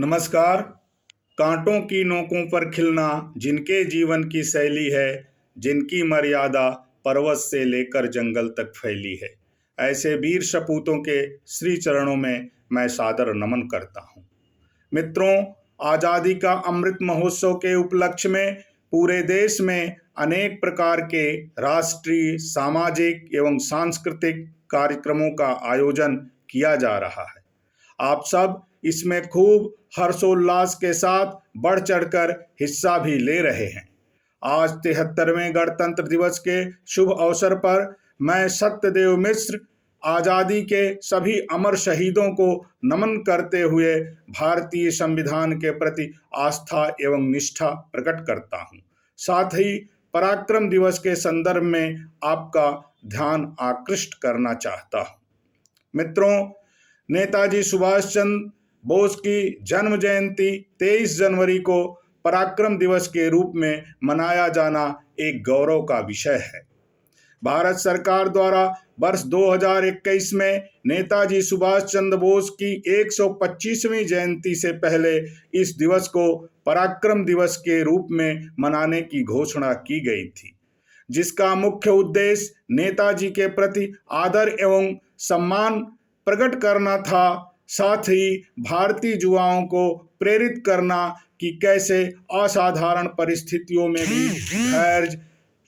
नमस्कार। कांटों की नोकों पर खिलना जिनके जीवन की शैली है, जिनकी मर्यादा पर्वत से लेकर जंगल तक फैली है, ऐसे वीर सपूतों के श्री चरणों में मैं सादर नमन करता हूँ। मित्रों, आज़ादी का अमृत महोत्सव के उपलक्ष्य में पूरे देश में अनेक प्रकार के राष्ट्रीय, सामाजिक एवं सांस्कृतिक कार्यक्रमों का आयोजन किया जा रहा है। आप सब इसमें खूब हर्षोल्लास के साथ बढ़ चढ़कर हिस्सा भी ले रहे हैं। आज 73वें गणतंत्र दिवस के शुभ अवसर पर मैं सत्यदेव मिश्र आज़ादी के सभी अमर शहीदों को नमन करते हुए भारतीय संविधान के प्रति आस्था एवं निष्ठा प्रकट करता हूँ। साथ ही पराक्रम दिवस के संदर्भ में आपका ध्यान आकृष्ट करना चाहता हूँ। मित्रों, नेताजी सुभाष चंद्र बोस की जन्म जयंती 23 जनवरी को पराक्रम दिवस के रूप में मनाया जाना एक गौरव का विषय है। भारत सरकार द्वारा वर्ष 2021 में नेताजी सुभाष चंद्र बोस की 125वीं जयंती से पहले इस दिवस को पराक्रम दिवस के रूप में मनाने की घोषणा की गई थी, जिसका मुख्य उद्देश्य नेताजी के प्रति आदर एवं सम्मान प्रकट करना था। साथ ही भारतीय युवाओं को प्रेरित करना कि कैसे असाधारण परिस्थितियों में भी धैर्य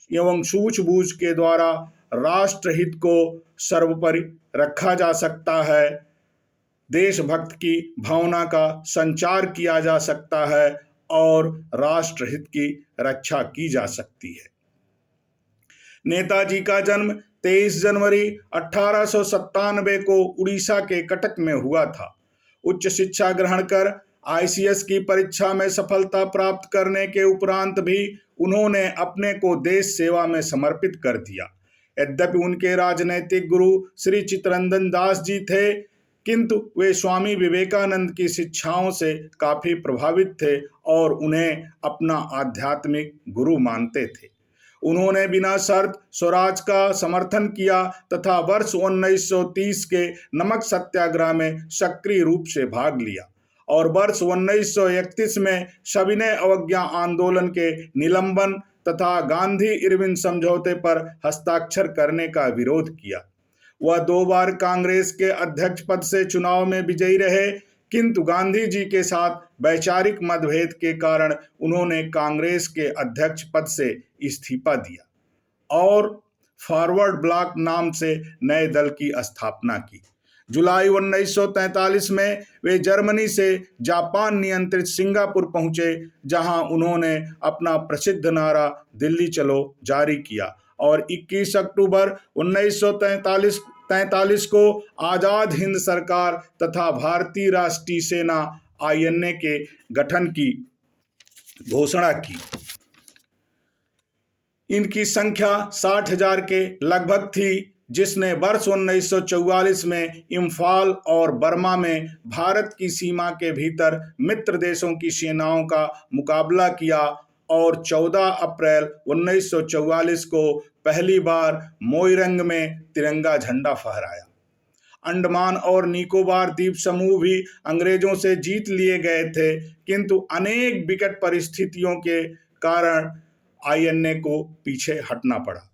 एवं सूझबूझ के द्वारा राष्ट्रहित को सर्वोपरि रखा जा सकता है, देशभक्त की भावना का संचार किया जा सकता है और राष्ट्रहित की रक्षा की जा सकती है। नेताजी का जन्म 23 जनवरी 1897 को उड़ीसा के कटक में हुआ था। उच्च शिक्षा ग्रहण कर आईसीएस की परीक्षा में सफलता प्राप्त करने के उपरांत भी उन्होंने अपने को देश सेवा में समर्पित कर दिया। यद्यपि उनके राजनैतिक गुरु श्री चित्तरंजन दास जी थे, किंतु वे स्वामी विवेकानंद की शिक्षाओं से काफी प्रभावित थे और उन्हें अपना आध्यात्मिक गुरु मानते थे। उन्होंने बिना शर्त स्वराज का समर्थन किया तथा वर्ष 1930 के नमक सत्याग्रह में सक्रिय रूप से भाग लिया और वर्ष 1931 में सविनय अवज्ञा आंदोलन के निलंबन तथा गांधी इरविन समझौते पर हस्ताक्षर करने का विरोध किया। वह 2 बार कांग्रेस के अध्यक्ष पद से चुनाव में विजयी रहे, किंतु गांधी जी के साथ वैचारिक मतभेद के कारण उन्होंने कांग्रेस के अध्यक्ष पद से इस्तीफा दिया और फॉरवर्ड ब्लॉक नाम से नए दल की स्थापना की। जुलाई 1943 में वे जर्मनी से जापान नियंत्रित सिंगापुर पहुंचे, जहां उन्होंने अपना प्रसिद्ध नारा दिल्ली चलो जारी किया और 21 अक्टूबर 1943 को आजाद हिंद सरकार तथा भारतीय राष्ट्रीय सेना आईएनए के गठन की घोषणा की। इनकी संख्या 60,000 के लगभग थी, जिसने वर्ष 1944 में इम्फाल और बर्मा में भारत की सीमा के भीतर मित्र देशों की सेनाओं का मुकाबला किया और 14 अप्रैल 1944 को पहली बार मोइरंग में तिरंगा झंडा फहराया। अंडमान और निकोबार द्वीप समूह भी अंग्रेजों से जीत लिए गए थे, किंतु अनेक विकट परिस्थितियों के कारण आईएनए को पीछे हटना पड़ा।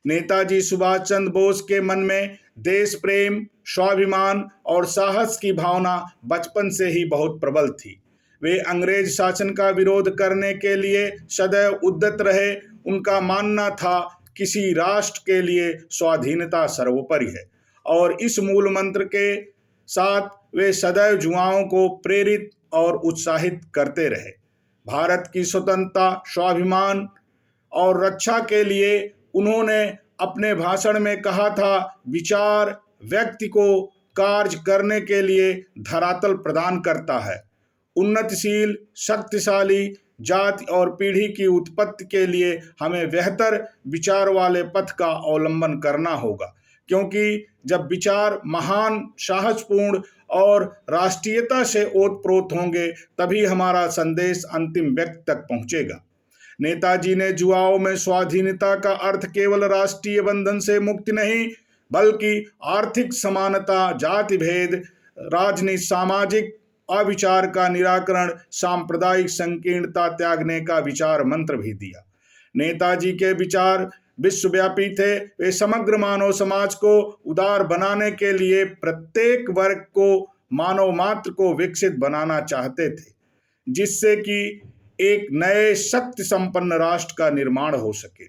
नेताजी सुभाष चंद्र बोस के मन में देश प्रेम, स्वाभिमान और साहस की भावना बचपन से ही बहुत प्रबल थी। वे अंग्रेज शासन का विरोध करने के लिए सदैव उद्यत रहे। उनका मानना था किसी राष्ट्र के लिए स्वाधीनता सर्वोपरि है और इस मूल मंत्र के साथ वे सदैव युवाओं को प्रेरित और उत्साहित करते रहे। भारत की स्वतंत्रता, स्वाभिमान और रक्षा के लिए उन्होंने अपने भाषण में कहा था, विचार व्यक्ति को कार्य करने के लिए धरातल प्रदान करता है। उन्नतिशील, शक्तिशाली जाति और पीढ़ी की उत्पत्ति के लिए हमें बेहतर विचार वाले पथ का अवलंबन करना होगा, क्योंकि जब विचार महान, साहसपूर्ण और राष्ट्रीयता से ओतप्रोत होंगे, तभी हमारा संदेश अंतिम व्यक्ति तक पहुंचेगा। नेताजी ने युवाओं में स्वाधीनता का अर्थ केवल राष्ट्रीय बंधन से मुक्ति नहीं, बल्कि आर्थिक समानता, जाति भेद, राजनीति, सामाजिक अविचार का निराकरण, सांप्रदायिक संकीर्णता त्यागने का विचार मंत्र भी दिया। नेताजी के विचार विश्वव्यापी थे। वे समग्र मानव समाज को उदार बनाने के लिए प्रत्येक वर्ग को, मानव मात्र को विकसित बनाना चाहते थे, जिससे कि एक नए शक्ति संपन्न राष्ट्र का निर्माण हो सके।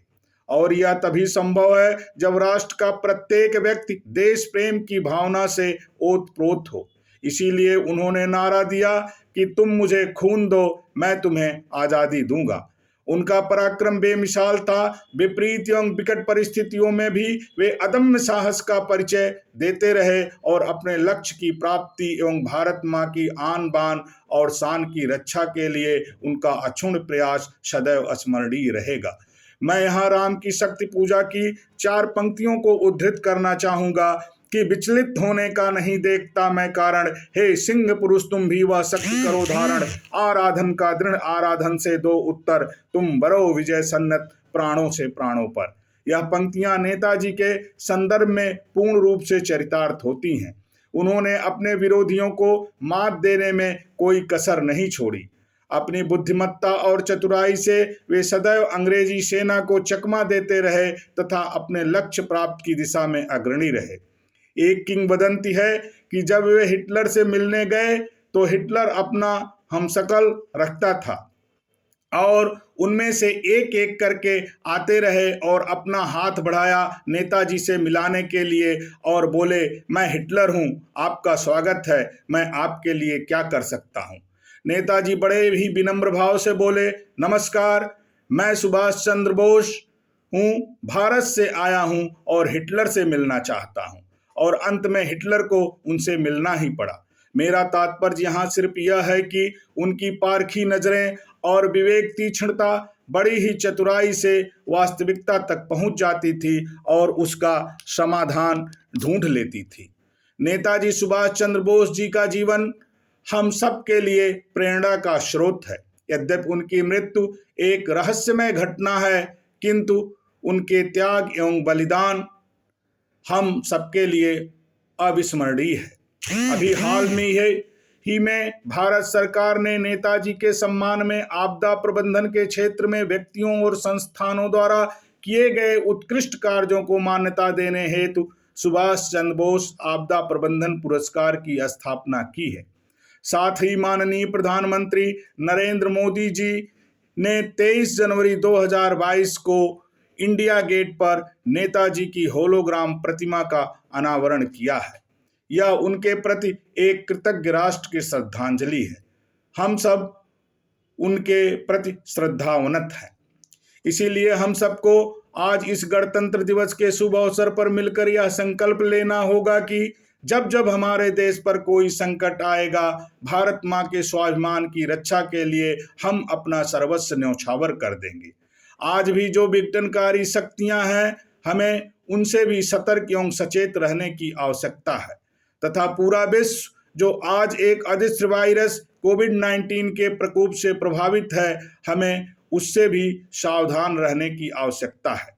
और यह तभी संभव है जब राष्ट्र का प्रत्येक व्यक्ति देश प्रेम की भावना से ओतप्रोत हो। इसीलिए उन्होंने नारा दिया कि तुम मुझे खून दो, मैं तुम्हें आज़ादी दूंगा। उनका पराक्रम बेमिसाल था। विपरीत एवं विकट परिस्थितियों में भी वे अदम्य साहस का परिचय देते रहे और अपने लक्ष्य की प्राप्ति एवं भारत माँ की आन बान और शान की रक्षा के लिए उनका अक्षुण्ण प्रयास सदैव स्मरणीय रहेगा। मैं यहाँ राम की शक्ति पूजा की 4 पंक्तियों को उद्धृत करना चाहूँगा कि विचलित होने का नहीं देखता मैं कारण, हे सिंह पुरुष तुम भी वह शक्ति करो धारण, आराधन का दृढ़ आराधन से दो उत्तर, तुम बरो विजय सन्नत प्राणों से प्राणों पर। यह पंक्तियां नेताजी के संदर्भ में पूर्ण रूप से चरितार्थ होती हैं। उन्होंने अपने विरोधियों को मात देने में कोई कसर नहीं छोड़ी। अपनी बुद्धिमत्ता और चतुराई से वे सदैव अंग्रेजी सेना को चकमा देते रहे तथा अपने लक्ष्य प्राप्ति की दिशा में अग्रणी रहे। एक किंवदंती है कि जब वे हिटलर से मिलने गए तो हिटलर अपना हमशक्ल रखता था और उनमें से एक एक करके आते रहे और अपना हाथ बढ़ाया नेताजी से मिलाने के लिए और बोले, मैं हिटलर हूँ, आपका स्वागत है, मैं आपके लिए क्या कर सकता हूँ। नेताजी बड़े ही विनम्र भाव से बोले, नमस्कार, मैं सुभाष चंद्र बोस हूँ, भारत से आया हूँ और हिटलर से मिलना चाहता हूँ। और अंत में हिटलर को उनसे मिलना ही पड़ा। मेरा तात्पर्य यहाँ सिर्फ यह है कि उनकी पारखी नजरें और विवेक तीक्ष्णता बड़ी ही चतुराई से वास्तविकता तक पहुँच जाती थी और उसका समाधान ढूंढ लेती थी। नेताजी सुभाष चंद्र बोस जी का जीवन हम सब के लिए प्रेरणा का स्रोत है। यद्यपि उनकी मृत्यु एक रहस्यमय घटना है, किंतु उनके त्याग एवं बलिदान हम सबके लिए अविस्मरणीय है। अभी हाल में ही में भारत सरकार ने नेताजी के सम्मान में आपदा प्रबंधन के क्षेत्र में व्यक्तियों और संस्थानों द्वारा किए गए उत्कृष्ट कार्यों को मान्यता देने हेतु सुभाष चंद्र बोस आपदा प्रबंधन पुरस्कार की स्थापना की है। साथ ही माननीय प्रधानमंत्री नरेंद्र मोदी जी ने 23 जनवरी 2022 को इंडिया गेट पर नेताजी की होलोग्राम प्रतिमा का अनावरण किया है। यह उनके प्रति एक कृतज्ञ राष्ट्र की श्रद्धांजलि है। हम सब उनके प्रति श्रद्धावनत हैं। इसीलिए हम सबको आज इस गणतंत्र दिवस के शुभ अवसर पर मिलकर यह संकल्प लेना होगा कि जब जब हमारे देश पर कोई संकट आएगा, भारत माँ के स्वाभिमान की रक्षा के लिए हम अपना सर्वस्व न्यौछावर कर देंगे। आज भी जो विघटनकारी शक्तियां हैं, हमें उनसे भी सतर्क एवं सचेत रहने की आवश्यकता है तथा पूरा विश्व जो आज एक अदृश्य वायरस कोविड-19 के प्रकोप से प्रभावित है, हमें उससे भी सावधान रहने की आवश्यकता है।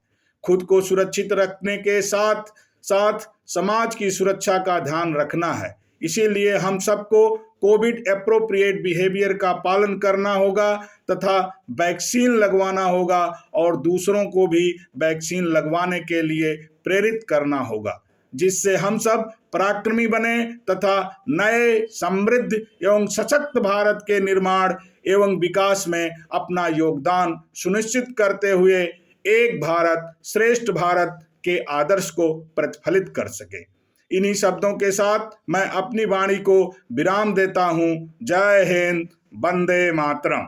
खुद को सुरक्षित रखने के साथ साथ समाज की सुरक्षा का ध्यान रखना है। इसीलिए हम सबको कोविड एप्रोप्रिएट बिहेवियर का पालन करना होगा तथा वैक्सीन लगवाना होगा और दूसरों को भी वैक्सीन लगवाने के लिए प्रेरित करना होगा, जिससे हम सब पराक्रमी बने तथा नए समृद्ध एवं सशक्त भारत के निर्माण एवं विकास में अपना योगदान सुनिश्चित करते हुए एक भारत श्रेष्ठ भारत के आदर्श को प्रतिफलित कर सके। इन्हीं शब्दों के साथ मैं अपनी वाणी को विराम देता हूँ। जय हिंद, वंदे मातरम।